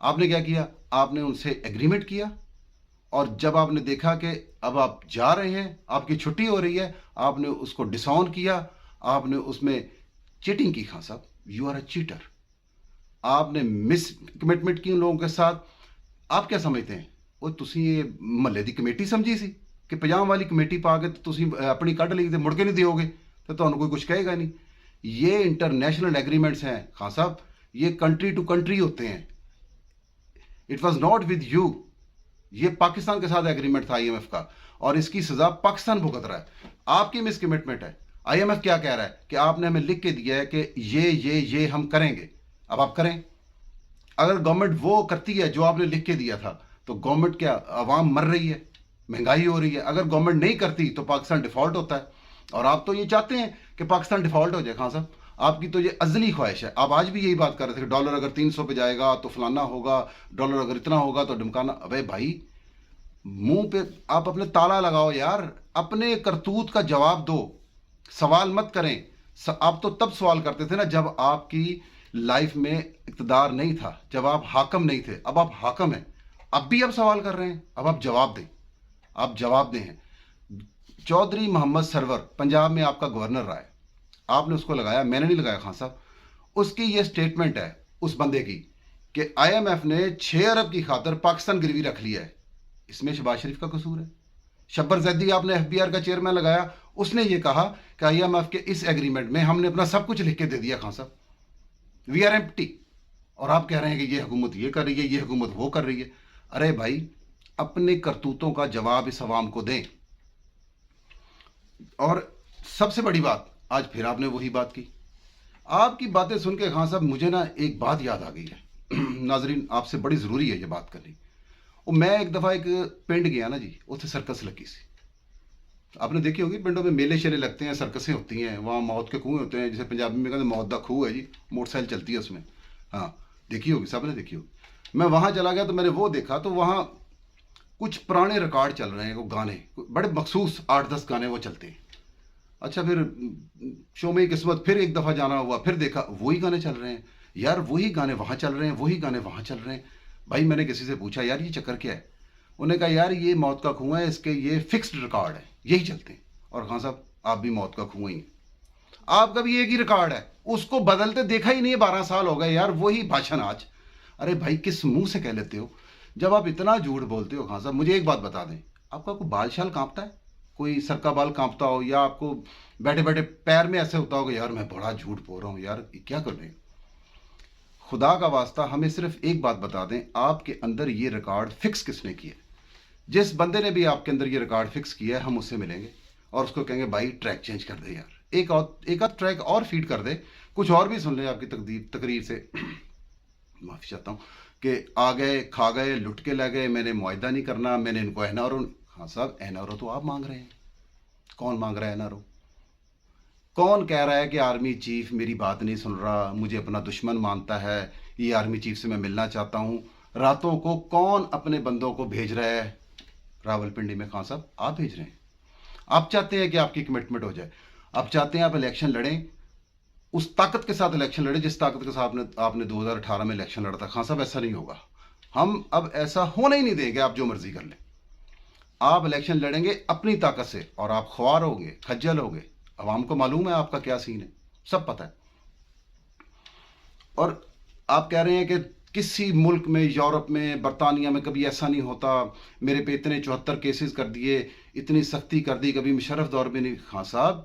آپ نے کیا کیا؟ آپ نے ان سے ایگریمنٹ کیا، اور جب آپ نے دیکھا کہ اب آپ جا رہے ہیں، آپ کی چھٹی ہو رہی ہے، آپ نے اس کو ڈس آن کیا، آپ نے اس میں چیٹنگ کی. خان صاحب یو آر اے چیٹر. آپ نے مس کمٹمنٹ کی ان لوگوں کے ساتھ. آپ کیا سمجھتے ہیں وہ تسی یہ محلے دی کمیٹی سمجھی سی کہ 50 والی کمیٹی پا کے تسی اپنی کڈ لی تے مڑ کے نہیں دیو گے تو تمہیں کوئی کچھ کہے گا نہیں. یہ انٹرنیشنل ایگریمنٹس ہیں خان صاحب، یہ کنٹری ٹو کنٹری ہوتے ہیں. It was not with you. یہ پاکستان کے ساتھ ایگریمنٹ تھا آئی ایم ایف کا، اور اس کی سزا پاکستان بھگت رہا ہے. آپ کی مس کمٹمنٹ ہے. آئی ایم ایف کیا کہہ رہا ہے کہ آپ نے ہمیں لکھ کے دیا ہے کہ یہ ہم کریں گے. اب آپ کریں. اگر گورنمنٹ وہ کرتی ہے جو آپ نے لکھ کے دیا تھا تو گورنمنٹ کیا عوام مر رہی ہے، مہنگائی ہو رہی ہے. اگر گورنمنٹ نہیں کرتی تو پاکستان ڈیفالٹ ہوتا ہے، اور آپ تو یہ چاہتے ہیں کہ پاکستان ڈیفالٹ ہو جائے. خان صاحب آپ کی تو یہ ازلی خواہش ہے. آپ آج بھی یہی بات کر رہے تھے کہ ڈالر اگر 300 پہ جائے گا تو فلانا ہوگا، ڈالر اگر اتنا ہوگا تو ڈمکانا. ابے بھائی منہ پہ آپ اپنے تالا لگاؤ یار، اپنے کرتوت کا جواب دو، سوال مت کریں. آپ تو تب سوال کرتے تھے نا جب آپ کی لائف میں اقتدار نہیں تھا، جب آپ حاکم نہیں تھے. اب آپ حاکم ہیں، اب بھی آپ سوال کر رہے ہیں. اب آپ جواب دیں، آپ جواب دیں. چودھری محمد سرور پنجاب میں آپ کا گورنر رہا ہے، آپ نے اس کو لگایا، میں نے نہیں لگایا. خان صاحب اس کی یہ سٹیٹمنٹ ہے اس بندے کی کہ آئی ایم ایف نے 6 ارب کی خاطر پاکستان گروی رکھ لیا ہے. اس میں شہباز شریف کا قصور ہے. شبر زیدی آپ نے ایف بی آر کا چیئرمین لگایا، اس نے یہ کہا کہ آئی ایم ایف کے اس ایگریمنٹ میں ہم نے اپنا سب کچھ لکھ کے دے دیا. خان صاحب وی آر ایمپٹی. اور آپ کہہ رہے ہیں کہ یہ حکومت یہ کر رہی ہے، یہ حکومت وہ کر رہی ہے. ارے بھائی اپنے کرتوتوں کا جواب اس عوام کو دیں. اور سب سے بڑی بات، آج پھر آپ نے وہی بات کی. آپ کی باتیں سن کے خان صاحب مجھے نا ایک بات یاد آ گئی ہے. ناظرین آپ سے بڑی ضروری ہے یہ بات کرنی. میں ایک دفعہ ایک پنڈ گیا نا جی، اتنے سرکس لگی سی. آپ نے دیکھی ہوگی پنڈوں میں میلے شیلے لگتے ہیں، سرکسیں ہوتی ہیں، وہاں موت کے کنویں ہوتے ہیں، جسے پنجابی میں کہتے ہیں موت دا کھوہ ہے جی، موٹر سائیکل چلتی ہے اس میں. ہاں دیکھی ہوگی، سب نے دیکھی ہوگی. میں وہاں چلا گیا تو میں نے وہ دیکھا تو وہاں کچھ پرانے ریکارڈ چل رہے ہیں، وہ گانے بڑے مخصوص 8-10 گانے وہ چلتے ہیں. اچھا پھر شو میں قسمت پھر ایک دفعہ جانا ہوا، پھر دیکھا وہی گانے چل رہے ہیں. یار وہی گانے وہاں چل رہے ہیں، وہی گانے وہاں چل رہے ہیں. بھائی میں نے کسی سے پوچھا یار یہ چکر کیا ہے؟ انہوں نے کہا یار یہ موت کا کنواں ہے، اس کے یہ فکسڈ ریکارڈ ہے، یہی چلتے ہیں. اور خان صاحب آپ بھی موت کا کنواں ہی ہیں. آپ کا بھی ایک ہی ریکارڈ ہے، اس کو بدلتے دیکھا ہی نہیں ہے. 12 سال ہو گئے یار، وہی بھاشن آج. ارے بھائی کس منہ سے کہہ لیتے ہو جب آپ اتنا جھوٹ بولتے ہو؟ خان صاحب مجھے ایک بات بتا دیں، آپ کا کوئی بال شال کانپتا ہے؟ کوئی سر کا بال کانپتا ہو، یا آپ کو بیٹھے بیٹھے پیر میں ایسے ہوتا ہو کہ یار میں بڑا جھوٹ بول رہا ہوں یار کیا کر رہے ہیں؟ خدا کا واسطہ ہمیں صرف ایک بات بتا دیں، آپ کے اندر یہ ریکارڈ فکس کس نے کیا؟ جس بندے نے بھی آپ کے اندر یہ ریکارڈ فکس کیا ہے ہم اس سے ملیں گے اور اس کو کہیں گے بھائی ٹریک چینج کر دے یار، ایک آدھ ٹریک اور فیڈ کر دے، کچھ اور بھی سن لیں آپ کی تقریر سے. معافی چاہتا ہوں کہ آ گئے کھا گئے لٹ کے لے گئے، میں نے معاہدہ نہیں کرنا، میں نے ان کو این آر او. ہاں صاحب این آر او تو آپ مانگ رہے ہیں. کون مانگ رہا ہے این آر او؟ کون کہہ رہا ہے کہ آرمی چیف میری بات نہیں سن رہا، مجھے اپنا دشمن مانتا ہے، یہ آرمی چیف سے میں ملنا چاہتا ہوں؟ راتوں کو کون اپنے بندوں کو بھیج رہا ہے راول پنڈی میں؟ خان صاحب آپ بھیج رہے ہیں. آپ چاہتے ہیں کہ آپ کی کمٹمنٹ ہو جائے، آپ چاہتے ہیں آپ الیکشن لڑیں، اس طاقت کے ساتھ الیکشن لڑیں جس طاقت کے ساتھ آپ نے 2018 میں الیکشن لڑا تھا. خان صاحب ایسا نہیں ہوگا، ہم اب ایسا ہونا ہی نہیں دیں گے. آپ جو مرضی کر لیں، آپ الیکشن لڑیں گے اپنی طاقت سے، اور آپ خوار ہوگے، کھجل ہوگے. عوام کو معلوم ہے آپ کا کیا سین ہے، سب پتہ ہے. اور آپ کہہ رہے ہیں کہ کسی ملک میں، یورپ میں، برطانیہ میں کبھی ایسا نہیں ہوتا، میرے پہ اتنے 74 کیسز کر دیے، اتنی سختی کر دی، کبھی مشرف دور میں نہیں. خان صاحب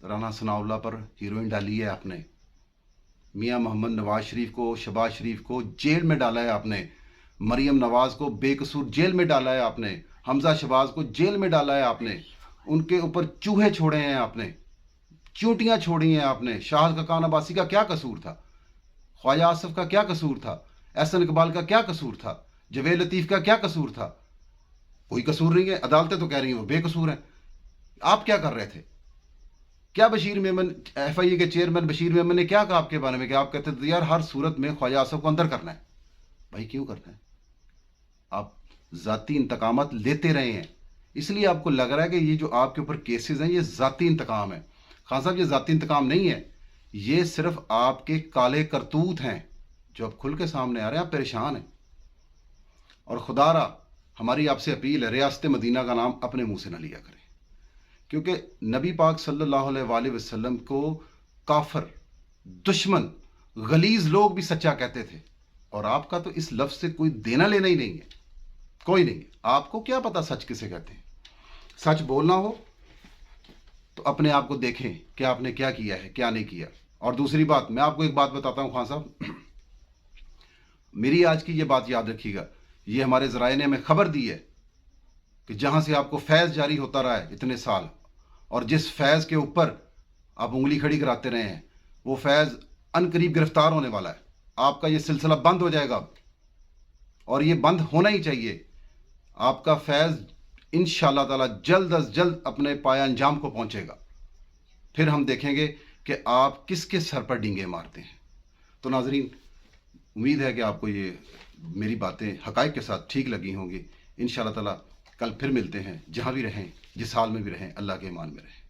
رانا ثناء اللہ پر ہیروئن ڈالی ہے آپ نے، میاں محمد نواز شریف کو، شہباز شریف کو جیل میں ڈالا ہے آپ نے، مریم نواز کو بے قصور جیل میں ڈالا ہے آپ نے، حمزہ شہباز کو جیل میں ڈالا ہے آپ نے، ان کے اوپر چوہے چھوڑے ہیں آپ نے، چونٹیاں چھوڑی ہیں آپ نے. شاہد کاکان عباسی کا کیا قصور تھا؟ خواجہ آصف کا کیا قصور تھا؟ احسن اقبال کا کیا قصور تھا؟ جوید لطیف کا کیا قصور تھا؟ کوئی قصور نہیں ہے. عدالتیں تو کہہ رہی ہیں وہ بے قصور ہیں. آپ کیا کر رہے تھے؟ کیا بشیر میمن، ایف آئی اے کے چیئرمین بشیر میمن نے کیا کہا آپ کے بارے میں کہ آپ کہتے تھے یار ہر صورت میں خواجہ آصف کو اندر کرنا ہے؟ بھائی کیوں کرنا ہے؟ آپ ذاتی انتقامات لیتے رہے ہیں، اس لیے آپ کو لگ رہا ہے کہ یہ جو آپ کے اوپر کیسز ہیں یہ ذاتی انتقام ہے. خان صاحب یہ ذاتی انتقام نہیں ہے، یہ صرف آپ کے کالے کرتوت ہیں جو اب کھل کے سامنے آ رہے ہیں. آپ پریشان ہیں. اور خدارا ہماری آپ سے اپیل ہے، ریاست مدینہ کا نام اپنے منہ سے نہ لیا کریں، کیونکہ نبی پاک صلی اللہ علیہ وآلہ وسلم کو کافر، دشمن، غلیظ لوگ بھی سچا کہتے تھے، اور آپ کا تو اس لفظ سے کوئی دینا لینا ہی نہیں ہے، کوئی نہیں ہے۔ آپ کو کیا پتا سچ کسے کہتے ہیں؟ سچ بولنا ہو تو اپنے آپ کو دیکھیں کہ آپ نے کیا کیا ہے، کیا نہیں کیا۔ اور دوسری بات، میں آپ کو ایک بات بتاتا ہوں خان صاحب، میری آج کی یہ بات یاد رکھیے گا، یہ ہمارے ذرائع نے ہمیں خبر دی ہے کہ جہاں سے آپ کو فیض جاری ہوتا رہا ہے اتنے سال، اور جس فیض کے اوپر آپ انگلی کھڑی کراتے رہے ہیں، وہ فیض ان قریب گرفتار ہونے والا ہے۔ آپ کا یہ سلسلہ بند ہو جائے گا، اور یہ بند ہونا ہی چاہیے۔ آپ کا فیض انشاءاللہ تعالی جلد از جلد اپنے پایہ انجام کو پہنچے گا، پھر ہم دیکھیں گے کہ آپ کس کے سر پر ڈینگے مارتے ہیں۔ تو ناظرین، امید ہے کہ آپ کو یہ میری باتیں حقائق کے ساتھ ٹھیک لگی ہوں گی۔ انشاءاللہ تعالی کل پھر ملتے ہیں، جہاں بھی رہیں، جس حال میں بھی رہیں، اللہ کے ایمان میں رہیں۔